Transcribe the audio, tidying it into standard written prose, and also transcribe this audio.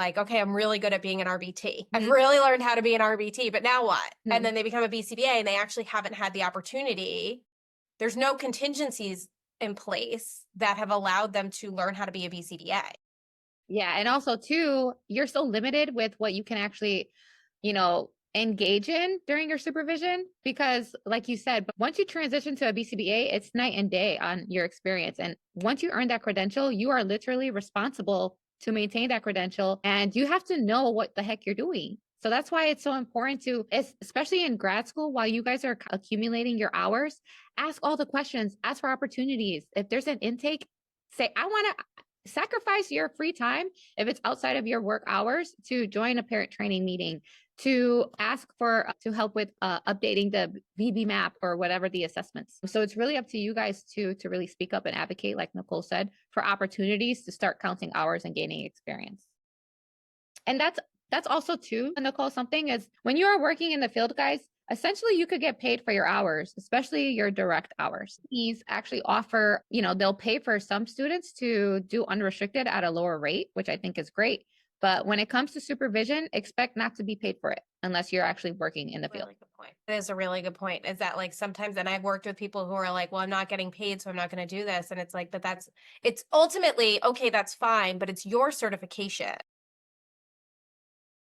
like, okay, I'm really good at being an RBT. I've really learned how to be an RBT, but now what? And then they become a BCBA and they actually haven't had the opportunity. There's no contingencies in place that have allowed them to learn how to be a BCBA. Yeah. And also too, you're so limited with what you can actually, engage in during your supervision because like you said, but once you transition to a BCBA, it's night and day on your experience. And once you earn that credential, you are literally responsible to maintain that credential and you have to know what the heck you're doing. So that's why it's so important to, especially in grad school, while you guys are accumulating your hours, ask all the questions, ask for opportunities. If there's an intake, say, I want to sacrifice your free time if it's outside of your work hours to join a parent training meeting, to ask for to help with updating the VB map or whatever the assessments. So it's really up to you guys to really speak up and advocate, like Nicole said, for opportunities to start counting hours and gaining experience. And that's also too, Nicole, something is when you are working in the field, guys, essentially you could get paid for your hours, especially your direct hours. These actually offer, they'll pay for some students to do unrestricted at a lower rate, which I think is great. But when it comes to supervision, expect not to be paid for it unless you're actually working in the field. Really good point. It is a really good point. Is that like sometimes, and I've worked with people who are like, well, I'm not getting paid, so I'm not going to do this. And it's like, but it's ultimately, okay, that's fine, but it's your certification.